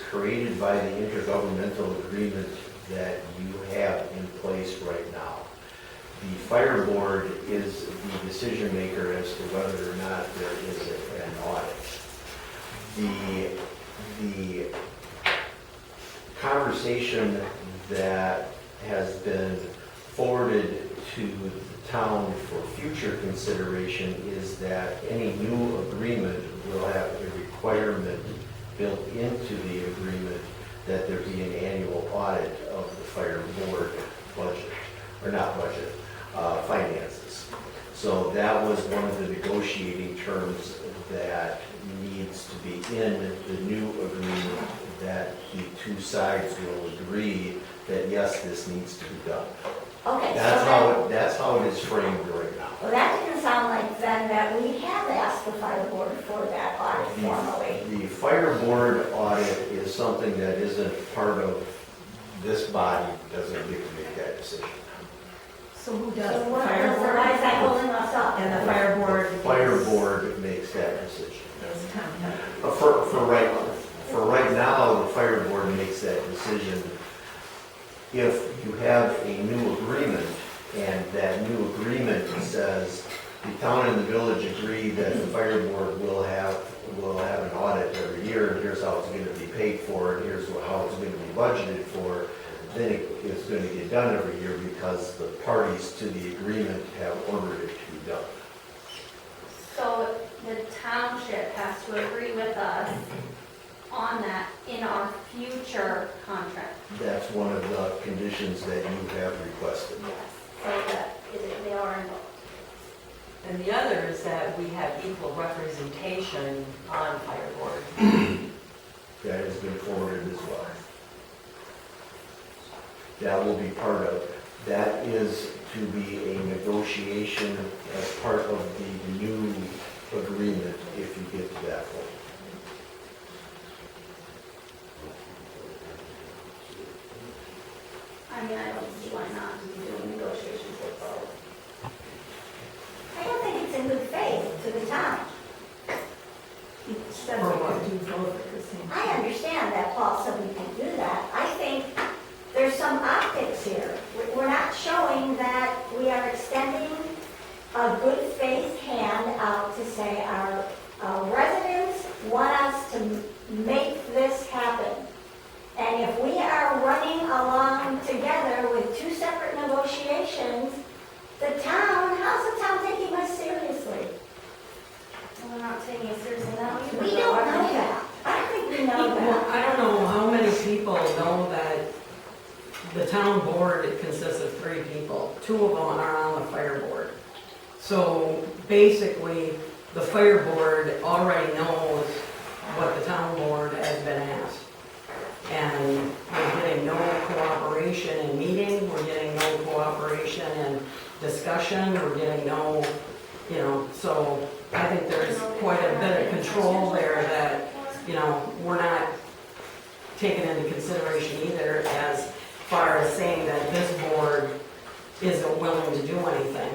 [SPEAKER 13] created by the intergovernmental agreement that you have in place right now. The fire board is the decision maker as to whether or not there is an audit. The conversation that has been forwarded to the town for future consideration is that any new agreement will have a requirement built into the agreement that there be an annual audit of the fire board budget, or not budget, finances. So that was one of the negotiating terms that needs to be in the new agreement, that the two sides will agree that yes, this needs to be done.
[SPEAKER 12] Okay,
[SPEAKER 13] That's how it is framed right now.
[SPEAKER 12] well, that didn't sound like then that we have asked the fire board for that audit formally.
[SPEAKER 13] The fire board audit is something that isn't part of this body, doesn't get to make that decision.
[SPEAKER 15] So who
[SPEAKER 12] So
[SPEAKER 15] does? The
[SPEAKER 12] what,
[SPEAKER 15] fire
[SPEAKER 12] so
[SPEAKER 15] board?
[SPEAKER 12] why is that holding us up?
[SPEAKER 15] And the fire board?
[SPEAKER 13] The fire board makes that decision.
[SPEAKER 15] Is contact.
[SPEAKER 13] For right now, the fire board makes that decision. If you have a new agreement, and that new agreement says the town and the village agree that the fire board will have an audit every year, and here's how it's gonna be paid for, and here's how it's gonna be budgeted for, then it's gonna get done every year because the parties to the agreement have ordered it to be done.
[SPEAKER 2] So the township has to agree with us on that in our future contract.
[SPEAKER 13] That's one of the conditions that you have requested.
[SPEAKER 2] Yes. So that they are involved.
[SPEAKER 1] And the other is that we have equal representation on fire board.
[SPEAKER 13] That has been forwarded as well. That will be part of, that is to be a negotiation as part of the new agreement if you get to that point.
[SPEAKER 2] I mean, I don't see why not doing negotiations with both.
[SPEAKER 12] I don't think it's in good faith to the town.
[SPEAKER 15] Said we could do both at the same time.
[SPEAKER 12] I understand that, Paul, so we can do that. I think there's some optics here. We're not showing that we are extending a good faith hand out to say our residents want us to make this happen. And if we are running along together with two separate negotiations, the town, how's the town taking us seriously?
[SPEAKER 2] We're not taking it seriously now. either.
[SPEAKER 12] We don't know that. I think we know
[SPEAKER 17] Well,
[SPEAKER 12] that.
[SPEAKER 17] I don't know how many people know that the town board, it consists of 3 people. 2 of them are on the fire board. So basically, the fire board already knows what the town board has been asked. And we're getting no cooperation in meeting, we're getting no cooperation in discussion, we're getting no, so I think there's quite a bit of control there that, we're not taking into consideration either as far as saying that this board isn't willing to do anything.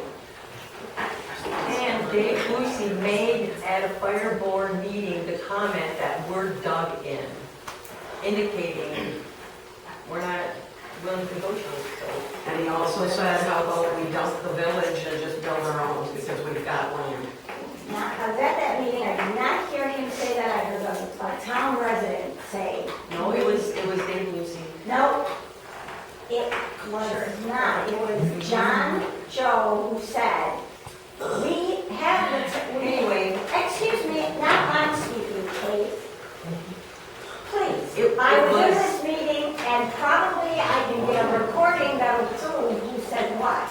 [SPEAKER 1] And Dave Lucy made at a fire board meeting the comment that we're dug in, indicating we're not willing to negotiate, so.
[SPEAKER 17] And he also said, how about we dump the village and just build our own because we've got land.
[SPEAKER 12] Now, I was at that meeting, I did not hear him say that, I heard a town resident say.
[SPEAKER 1] No, it was Dave Lucy.
[SPEAKER 12] No, it was not, it was John Joe who said, we have the,
[SPEAKER 1] Anyway.
[SPEAKER 12] Excuse me, now I'm speaking, please. Please,
[SPEAKER 1] It
[SPEAKER 12] I was in
[SPEAKER 1] was-
[SPEAKER 12] this meeting and probably I can get a recording that'll prove who said what.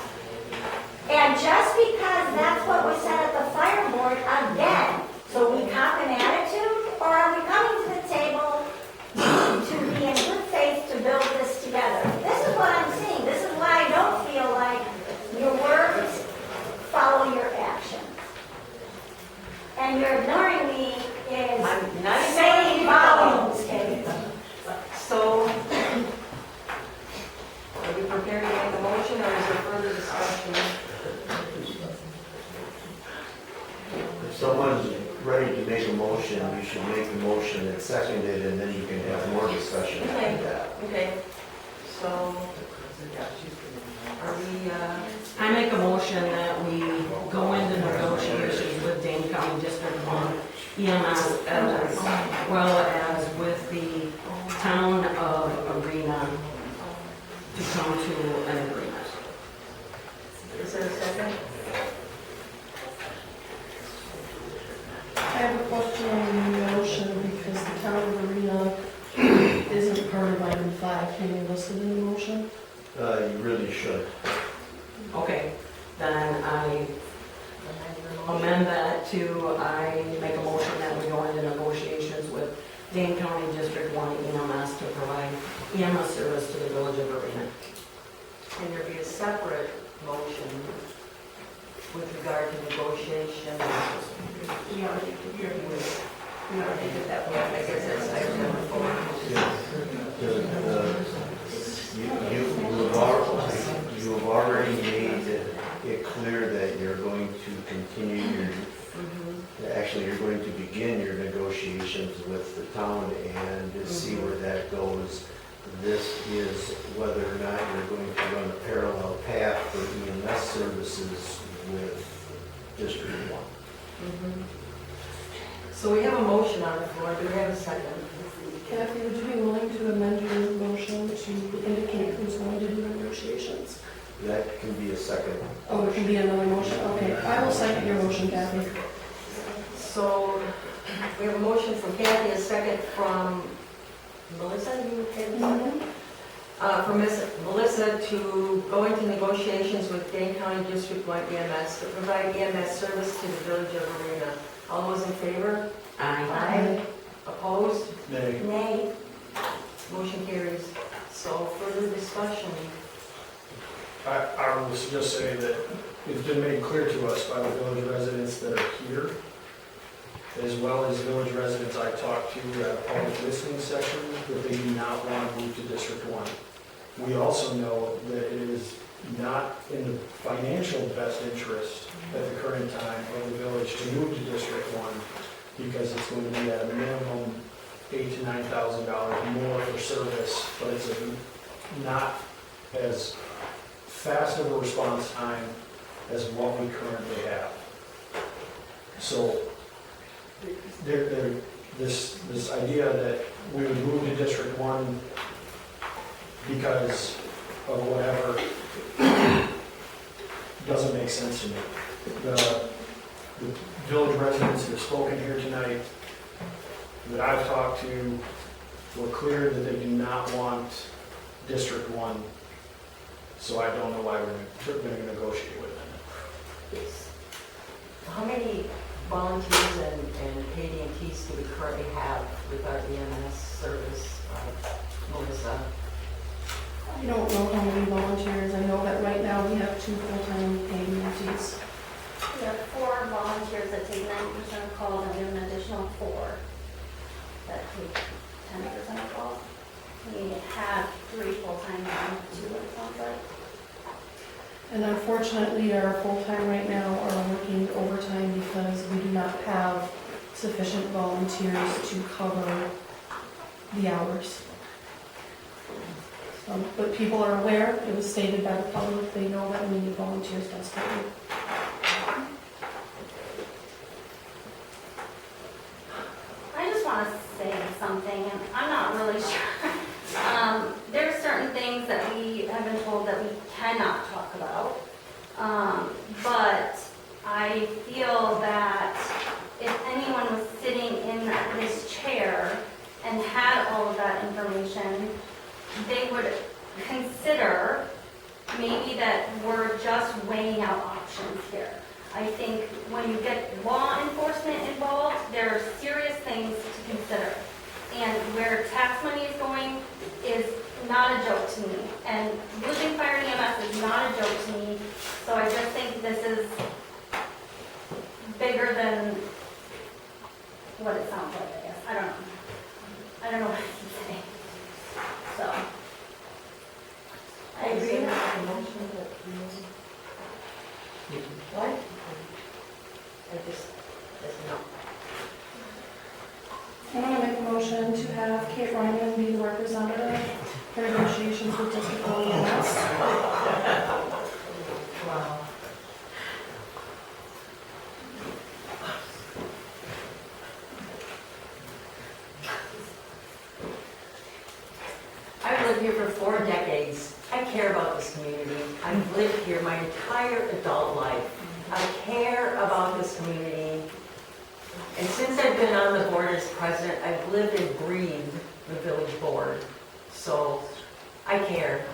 [SPEAKER 12] and you're ignoring me is
[SPEAKER 1] I'm not
[SPEAKER 12] saying volumes, Katie.
[SPEAKER 1] So, are you prepared to make a motion, or is there further discussion?
[SPEAKER 13] If someone's ready to make a motion, you should make the motion and second it, and then you can have more discussion after that.
[SPEAKER 1] Okay, so, are we,
[SPEAKER 17] I make a motion that we go into negotiations with Dane County District 1 EMS as well as with the town of Arena to come to an agreement.
[SPEAKER 1] is there a second?
[SPEAKER 16] I have a question on the motion because the town of Arena isn't part of item 5. Can you list it in the motion?
[SPEAKER 13] You really should.
[SPEAKER 17] Okay, then I amend that to, I make a motion that we go into negotiations with Dane County District 1 EMS to provide EMS service to the village of Arena.
[SPEAKER 1] Can there be a separate motion with regard to negotiation? We already did that, I guess that's item number 4.
[SPEAKER 13] You've already made it clear that you're going to continue actually, you're going to begin your negotiations with the town and to see where that goes. This is whether or not you're going to run a parallel path for EMS services with District 1.
[SPEAKER 1] So we have a motion on the floor, do we have a second?
[SPEAKER 16] Kathy, would you be willing to amend your motion to indicate who's going to do negotiations?
[SPEAKER 13] That can be a second.
[SPEAKER 16] Oh, it can be another motion? Okay, I will second your motion, Kathy.
[SPEAKER 1] So, we have a motion from Kathy, a second from Melissa, you okay with that? From Melissa to go into negotiations with Dane County District 1 EMS to provide EMS service to the village of Arena. All those in favor?
[SPEAKER 17] Aye.
[SPEAKER 1] Opposed?
[SPEAKER 11] Nay.
[SPEAKER 12] Nay.
[SPEAKER 1] Motion carries. So, further discussion.
[SPEAKER 11] I will just say that it's been made clear to us by the village residents that are here, as well as village residents I talked to at a public listening session, that they do not want to move to District 1. We also know that it is not in the financial best interest at the current time of the village to move to District 1 because it's going to be at a minimum $8,000 to $9,000 more for service, but it's not as fast of a response time as what we currently have. So this idea that we would move to District 1 because of whatever doesn't make sense to me. The village residents that have spoken here tonight, that I've talked to, were clear that they do not want District 1. So I don't know why we're going to negotiate with them.
[SPEAKER 1] How many volunteers and paid EMTs do we currently have with our EMS service, Melissa?
[SPEAKER 16] I don't know how many volunteers. I know that right now we have 2 full-time paid EMTs.
[SPEAKER 2] We have 4 volunteers that take 90% of calls and then an additional 4 that take 10% of calls. We have 3 full-time and 2, it sounds like.
[SPEAKER 16] And unfortunately, our full-time right now are working overtime because we do not have sufficient volunteers to cover the hours. But people are aware, it was stated by the public, they know that we need volunteers desperately.
[SPEAKER 2] I just want to say something, and I'm not really sure. There are certain things that we have been told that we cannot talk about. But I feel that if anyone was sitting in this chair and had all of that information, they would consider maybe that we're just weighing out options here. I think when you get law enforcement involved, there are serious things to consider. And where tax money is going is not a joke to me. And losing Fire and EMS is not a joke to me. So I just think this is bigger than what it sounds like, I guess. I don't know. I don't know what to say. So. I agree.
[SPEAKER 9] What? I just, no.
[SPEAKER 16] I'm gonna make a motion to have Kate Ryman be the representative for negotiations with District 1 EMS.
[SPEAKER 9] Wow.
[SPEAKER 18] I've lived here for 4 decades. I care about this community. I've lived here my entire adult life. I care about this community. And since I've been on the board as president, I've lived and breathed the village board. So I care.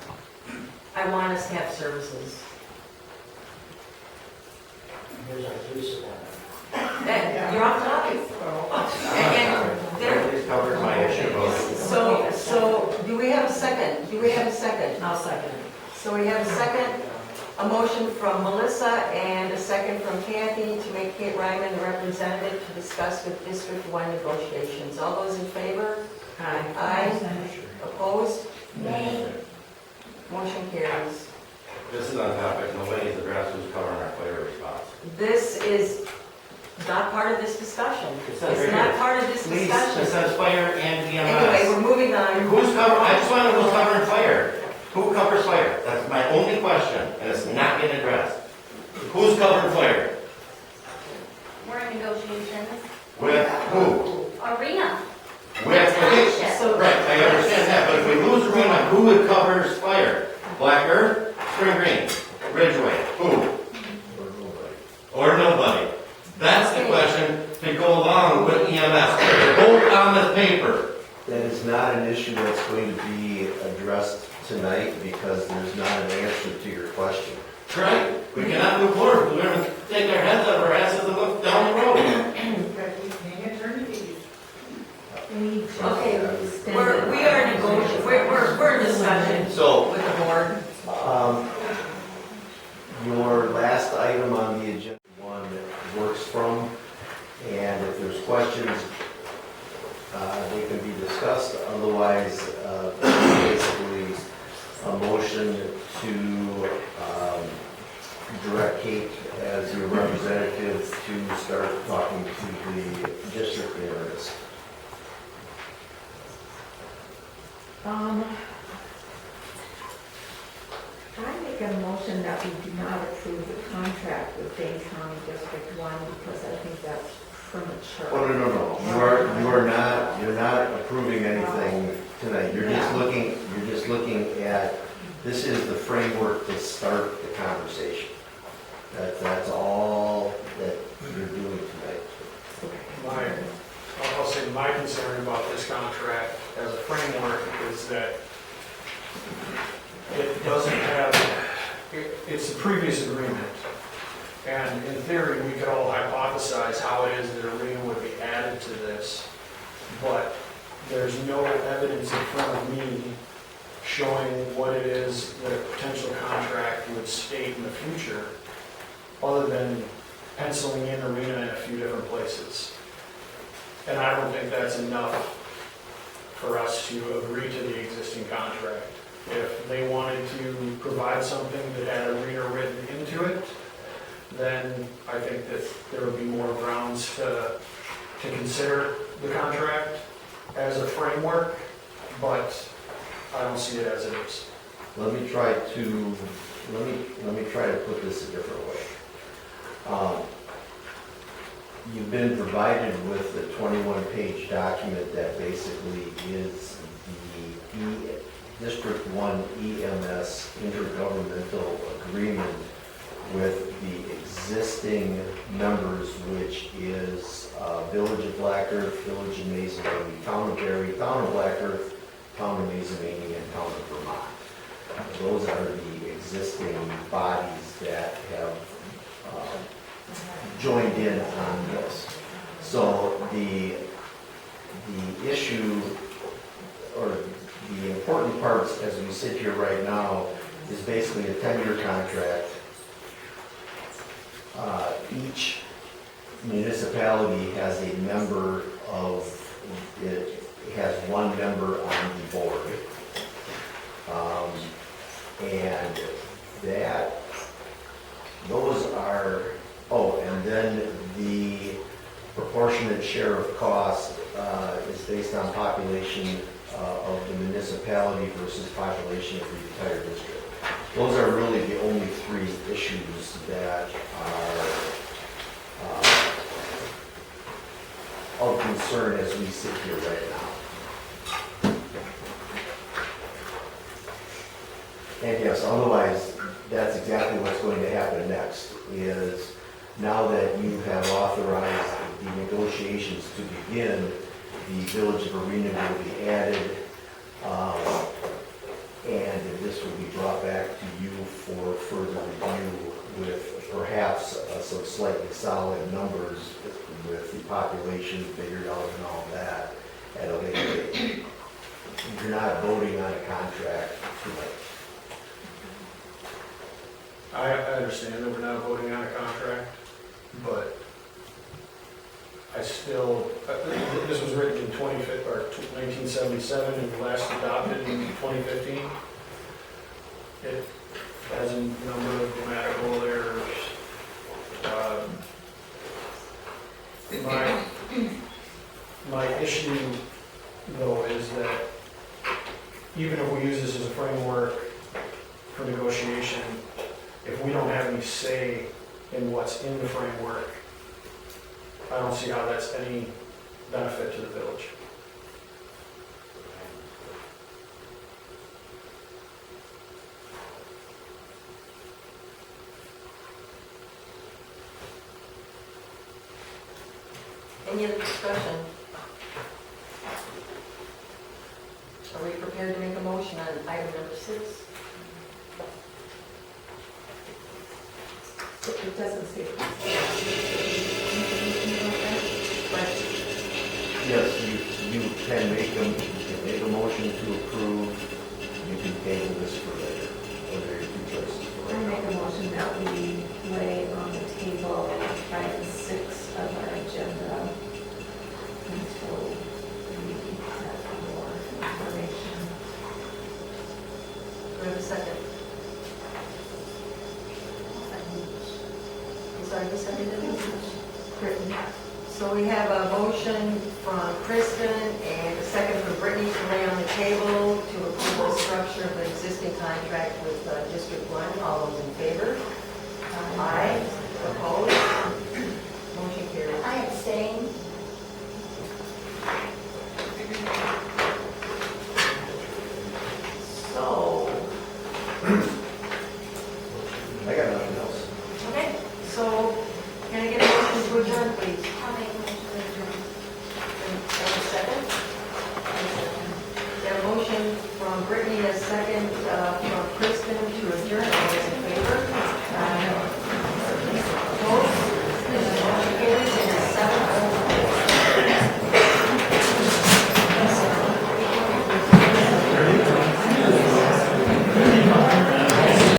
[SPEAKER 18] I want us to have services.
[SPEAKER 8] Here's our police department.
[SPEAKER 18] And you're off topic. And there,
[SPEAKER 7] Please cover my issue.
[SPEAKER 18] so do we have a second? Do we have a second?
[SPEAKER 17] I'll second it.
[SPEAKER 18] So we have a second, a motion from Melissa and a second from Kathy to make Kate Ryman the representative to discuss with District 1 negotiations. All those in favor?
[SPEAKER 17] Aye.
[SPEAKER 18] Aye. Opposed?
[SPEAKER 2] Nay.
[SPEAKER 18] Motion carries.
[SPEAKER 7] This is on topic, nobody's addressed who's covering our fire response.
[SPEAKER 18] This is not part of this discussion.
[SPEAKER 7] It says
[SPEAKER 18] It's
[SPEAKER 7] right
[SPEAKER 18] not
[SPEAKER 7] here.
[SPEAKER 18] part of this
[SPEAKER 7] Please,
[SPEAKER 18] discussion.
[SPEAKER 7] it says fire and
[SPEAKER 18] Anyway,
[SPEAKER 7] EMS.
[SPEAKER 18] we're moving on.
[SPEAKER 7] Who's covering, I just want to know who's covering fire. Who covers fire? That's my only question, and it's not getting addressed. Who's covering fire?
[SPEAKER 2] We're in negotiations.
[SPEAKER 7] With who?
[SPEAKER 2] Arena.
[SPEAKER 7] With,
[SPEAKER 2] Township.
[SPEAKER 18] So,
[SPEAKER 7] right, I understand that, but if we lose Arena, who covers fire? Black Earth, Spring Green, Ridgeway, who? Or nobody. That's the question to go along with EMS. Vote on the paper.
[SPEAKER 13] That is not an issue that's going to be addressed tonight because there's not an answer to your question.
[SPEAKER 7] Right? We cannot move forward because we're going to take our heads out of our asses and look down the road.
[SPEAKER 18] Okay, we are negotiating, we're in discussion
[SPEAKER 13] So,
[SPEAKER 18] with the board.
[SPEAKER 13] your last item on the agenda, one that works from, and if there's questions, they can be discussed. Otherwise, basically, a motion to direct Kate as your representative to start talking to the district areas.
[SPEAKER 15] I make a motion that we do not approve the contract with Dane County District 1 because I think that's premature.
[SPEAKER 13] Oh, no. You're not approving anything tonight. You're just looking at, this is the framework to start the conversation. That's all that you're doing tonight.
[SPEAKER 11] I'll say my concern about this contract as a framework is that it doesn't have, it's the previous agreement. And in theory, we could all hypothesize how it is that Arena would be added to this, but there's no evidence in front of me showing what it is that a potential contract would state in the future, other than penciling in Arena in a few different places. And I don't think that's enough for us to agree to the existing contract. If they wanted to provide something that had Arena written into it, then I think that there would be more grounds to consider the contract as a framework, but I don't see it as it is.
[SPEAKER 13] Let me try to put this a different way. You've been provided with a 21-page document that basically is the District 1 EMS intergovernmental agreement with the existing members, which is Village of Black Earth, Village of Maizemanie, Town of Berry, Town of Black Earth, Town of Maizemanie, and Town of Vermont. Those are the existing bodies that have joined in on this. So the issue, or the important parts as we sit here right now, is basically a 10-year contract. Each municipality has a member of, it has one member on the board. And those are, oh, and then the proportionate share of cost is based on population of the municipality versus population of the entire district. Those are really the only three issues that are of concern as we sit here right now. And yes, otherwise, that's exactly what's going to happen next, is now that you have authorized the negotiations to begin, the Village of Arena will be added, and this will be brought back to you for further review with perhaps some slightly solid numbers with the population figured out and all that at a later date. You're not voting on a contract tonight.
[SPEAKER 11] I understand that we're not voting on a contract, but I still, this was written in 1977 and last adopted in 2015. It has a number of grammatical errors. My issue, though, is that even if we use this as a framework for negotiation, if we don't have any say in what's in the framework, I don't see how that's any benefit to the village.
[SPEAKER 18] Any other discussion? Are we prepared to make a motion on item number 6?
[SPEAKER 15] It doesn't say.
[SPEAKER 13] Yes, you can make a motion to approve, you can table this for later, or there are two choices for
[SPEAKER 15] I
[SPEAKER 13] it.
[SPEAKER 15] make a motion that we lay on the table 5 and 6 of our agenda until we have more information.
[SPEAKER 18] Do we have a second? Sorry, who seconded it? Brittany. So we have a motion from Kristen and a second from Brittany to lay on the table to approve the structure of the existing contract with District 1. All those in favor? Aye. Opposed? Motion carries.
[SPEAKER 12] I abstain.
[SPEAKER 18] So,
[SPEAKER 13] I got nothing else.
[SPEAKER 18] okay, so can I get a motion to adjourn, please?